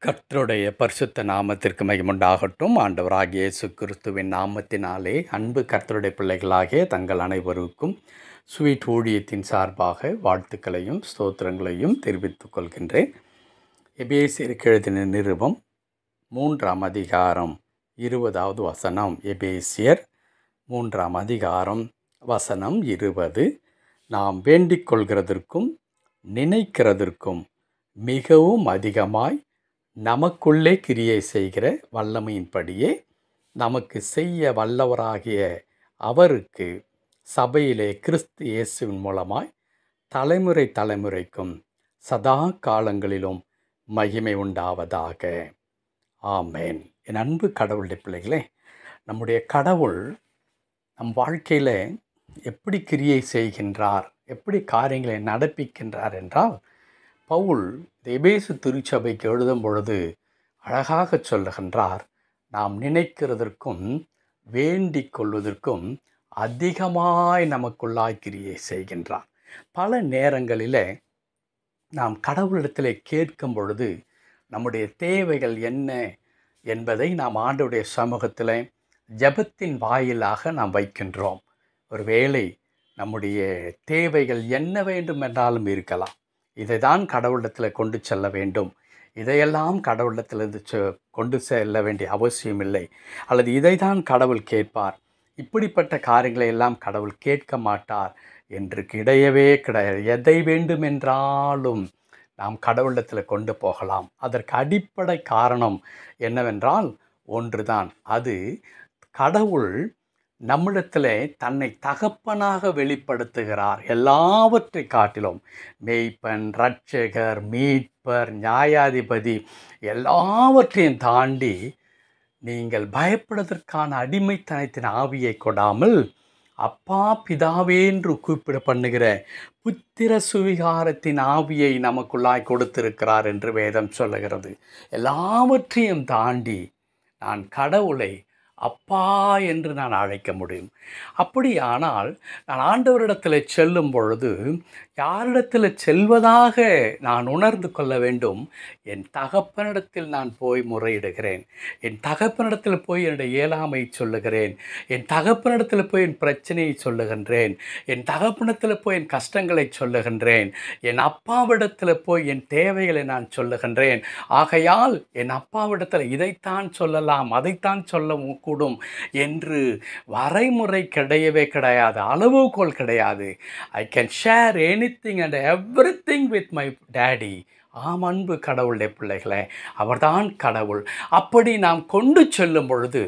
கர்த்தருடைய பரிசுத்த நாமத்திற்கு மகிமுண்டாகட்டும். ஆண்டவராகிய இயேசு கிறிஸ்துவின் நாமத்தினாலே அன்பு கர்த்தருடைய பிள்ளைகளாகிய தங்கள் அனைவருக்கும் ஸ்வீட் ஊழியத்தின் சார்பாக வாழ்த்துக்களையும் ஸ்தோத்திரங்களையும் தெரிவித்துக் கொள்கின்றேன். எபேசியருக்கு எழுதின நிருபம் 3ஆம் அதிகாரம் 20வது வசனம். எபேசியர் 3ஆம் அதிகாரம் வசனம் 20. நாம் வேண்டிக் கொள்கிறதற்கும் நினைக்கிறதற்கும் மிகவும் அதிகமாய் நமக்குள்ளே கிரியை செய்கிற வல்லமையின்படியே நமக்கு செய்ய வல்லவராகிய அவருக்கு சபையிலே கிறிஸ்து இயேசுவின் மூலமாய் தலைமுறை தலைமுறைக்கும் சதா காலங்களிலும் மகிமை உண்டாவதாக. ஆமேன். என் அன்பு கடவுளுடைய பிள்ளைகளே, நம்முடைய கடவுள் நம் வாழ்க்கையில் எப்படி கிரியை செய்கின்றார், எப்படி காரியங்களை நடப்பிக்கின்றார் என்றால், பவுல் எபேசு திருச்சபைக்கு எழுதும் பொழுது அழகாக சொல்லுகின்றார், நாம் நினைக்கிறதற்கும் வேண்டிக் கொள்வதற்கும் அதிகமாய் நமக்குள்ளாய் கிரியை செய்கின்றார். பல நேரங்களில் நாம் கடவுளிடத்தில் கேட்கும் பொழுது நம்முடைய தேவைகள் என்ன என்பதை நாம் ஆண்டவருடைய சமூகத்தில் ஜெபத்தின் வாயிலாக நாம் வைக்கின்றோம். ஒருவேளை நம்முடைய தேவைகள் என்ன வேண்டும் என்றாலும் இருக்கலாம். இதை தான் கடவுளிடத்தில் கொண்டு செல்ல வேண்டும், இதையெல்லாம் கடவுளிடத்திலிருந்து கொண்டு செல்ல வேண்டிய அவசியம் இல்லை, அல்லது இதை தான் கடவுள் கேட்பார், இப்படிப்பட்ட காரியங்களை எல்லாம் கடவுள் கேட்க மாட்டார் என்று கிடையவே கிடையாது. எதை வேண்டுமென்றாலும் நாம் கடவுளிடத்தில் கொண்டு போகலாம். அதற்கு அடிப்படை காரணம் என்னவென்றால் ஒன்றுதான். அது கடவுள் நம்மிடத்திலே தன்னை தகப்பனாக வெளிப்படுத்துகிறார். எல்லாவற்றை காட்டிலும் மேய்ப்பன், இரட்சகர், மீட்பர், நியாயாதிபதி எல்லாவற்றையும் தாண்டி நீங்கள் பயப்படுவதற்கான அடிமைத்தனத்தின் ஆவியை கொடாமல் அப்பா பிதாவே என்று கூப்பிட பண்ணுகிற புத்திர சுவிகாரத்தின் ஆவியை நமக்குள்ளாய் கொடுத்திருக்கிறார் என்று வேதம் சொல்லுகிறது. எல்லாவற்றையும் தாண்டி நான் கடவுளை அப்பா என்று நான் அழைக்க முடியும். அப்படியானால் நான் ஆண்டவரிடத்தில் செல்லும் பொழுது யாரிடத்தில் செல்வதாக நான் உணர்ந்து கொள்ள வேண்டும். என் தகப்பனிடத்தில் நான் போய் முறையிடுகிறேன், என் தகப்பனிடத்தில் போய் என்னுடைய இயலாமை சொல்லுகிறேன், என் தகப்பனிடத்தில் போய் என் பிரச்சனையை சொல்லுகின்றேன், என் தகப்பனிடத்தில் போய் என் கஷ்டங்களை சொல்லுகின்றேன், என் அப்பாவிடத்தில் போய் என் தேவைகளை நான் சொல்லுகின்றேன். ஆகையால் என் அப்பாவிடத்தில் இதைத்தான் சொல்லலாம், அதைத்தான் சொல்ல கூடும் என்று வரைமுறை கிடையவே கிடையாது, அளவுகோல் கிடையாது. I can share anything and everything with my daddy. ஆம் அன்பு கடவுளுடைய பிள்ளைகளே, அவர்தான் கடவுள். அப்படி நாம் கொண்டு செல்லும் பொழுது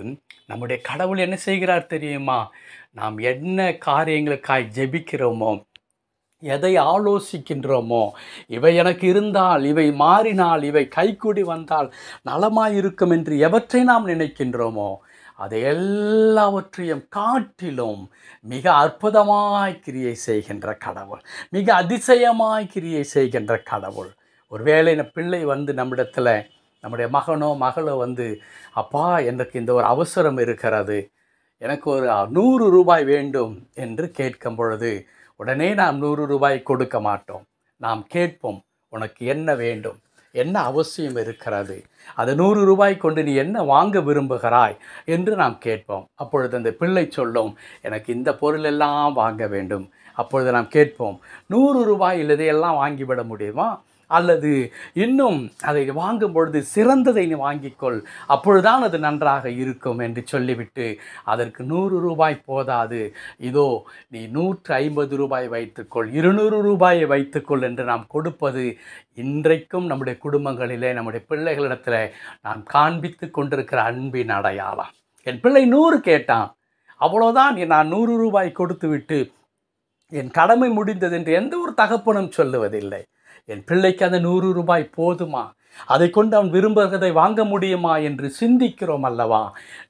நம்முடைய கடவுள் என்ன செய்கிறார் தெரியுமா? நாம் என்ன காரியங்களுக்காய் ஜெபிக்கிறோமோ, எதை ஆலோசிக்கின்றோமோ, இவை எனக்கு இருந்தால், இவை மாறினால், இவை கைகூடி வந்தால் நலமாயிருக்கும் என்று எவற்றை நாம் நினைக்கின்றோமோ அதை எல்லாவற்றையும் காட்டிலும் மிக அற்புதமாய் கிரியை செய்கின்ற கடவுள், மிக அதிசயமாய் கிரியை செய்கின்ற கடவுள். ஒருவேளை பிள்ளை வந்து நம்மிடத்தில், நம்முடைய மகனோ மகளோ வந்து, அப்பா எனக்கு இந்த ஒரு அவசரம் இருக்கிறது, எனக்கு ஒரு 100 ரூபாய் வேண்டும் என்று கேட்கும் பொழுது உடனே நாம் 100 ரூபாய் கொடுக்க மாட்டோம். நாம் கேட்போம், உனக்கு என்ன வேண்டும், என்ன அவசியம் இருக்கிறது, அது 100 ரூபாய் கொண்டு நீ என்ன வாங்க விரும்புகிறாய் என்று நாம் கேட்போம். அப்பொழுது அந்த பிள்ளை சொல்லும், எனக்கு இந்த பொருளெல்லாம் வாங்க வேண்டும். அப்பொழுது நாம் கேட்போம், 100 ரூபாயில் இதையெல்லாம் வாங்கிவிட முடியுமா? அல்லது இன்னும் அதை வாங்கும் பொழுது சிறந்ததை நீ வாங்கிக்கொள், அப்பொழுதுதான் அது நன்றாக இருக்கும் என்று சொல்லிவிட்டு, அதற்கு 100 ரூபாய் போதாது, இதோ நீ 150 ரூபாய் வைத்துக்கொள், 200 ரூபாயை வைத்துக்கொள் என்று நாம் கொடுப்பது இன்றைக்கும் நம்முடைய குடும்பங்களிலே, நம்முடைய பிள்ளைகளிடத்தில் நாம் காண்பித்து கொண்டிருக்கிற அன்பின் அடையாளம். என் பிள்ளை 100 கேட்டான், அவ்வளோதான், நான் 100 ரூபாய் கொடுத்து விட்டு என் கடமை முடிந்தது என்று எந்த ஒரு தகப்பனும் சொல்லுவதில்லை. என் பிள்ளைக்கு அந்த 100 ரூபாய் போதுமா, அதை கொண்டு அவன் விரும்புகிறதை வாங்க முடியுமா என்று சிந்திக்கிறோம் அல்லவா?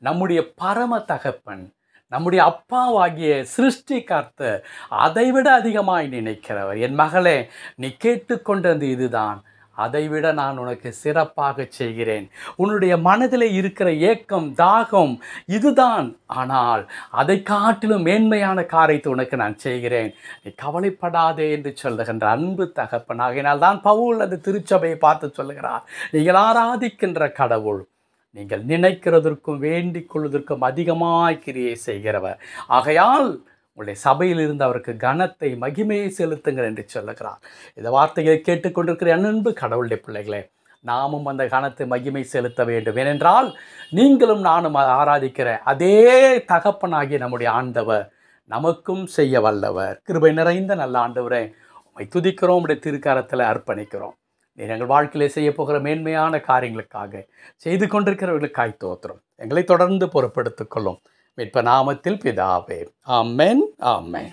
நம்முடைய பரம தகப்பன், நம்முடைய அப்பாவாகிய சிருஷ்டிகர்த்தர் அதைவிட அதிகமாய் நினைக்கிறவர். என் மகளே, நீ கேட்டுக்கொண்டது இதுதான், அதைவிட நான் உனக்கு சிறப்பாக செய்கிறேன். உன்னுடைய மனதில் இருக்கிற ஏக்கம், தாகம் இதுதான். ஆனால் அதை காட்டிலும் மேன்மையான காரியத்தை உனக்கு நான் செய்கிறேன். நீ கவலைப்படாதே என்று சொல்லுகின்ற அன்பு தகப்பன். ஆகையினால் தான் பவுல் அந்த திருச்சபையை பார்த்து சொல்லுகிறார், நீங்கள் ஆராதிக்கின்ற கடவுள் நீங்கள் நினைக்கிறதற்கும் வேண்டிக் கொள்வதற்கும் அதிகமாய் கிரியை செய்கிறவர். ஆகையால் உங்களுடைய சபையில் இருந்து அவருக்கு கனத்தை, மகிமையை செலுத்துங்கள் என்று சொல்லுகிறார். இந்த வார்த்தையை கேட்டுக்கொண்டிருக்கிற அன்பு கடவுளுடைய பிள்ளைகளே, நாமும் அந்த கனத்தை, மகிமை செலுத்த வேண்டும். ஏனென்றால் நீங்களும் நானும் ஆராதிக்கிற அதே தகப்பனாகிய நம்முடைய ஆண்டவர் நமக்கும் செய்ய வல்லவர். கிருபை நிறைந்த நல்ல ஆண்டவரே, உம்மை துதிக்கிறோம், உடைய திருக்கரத்தில் அர்ப்பணிக்கிறோம். நீர் எங்கள் வாழ்க்கையிலே செய்ய போகிற மேன்மையான காரியங்களுக்காக, செய்து கொண்டிருக்கிறவர்களுக்காய் தோத்திரம். எங்களை தொடர்ந்து பொறுப்படுத்திக் கொள்ளும். மீட்பர் நாமத்தில் பிதாவே. ஆமென், ஆமென்.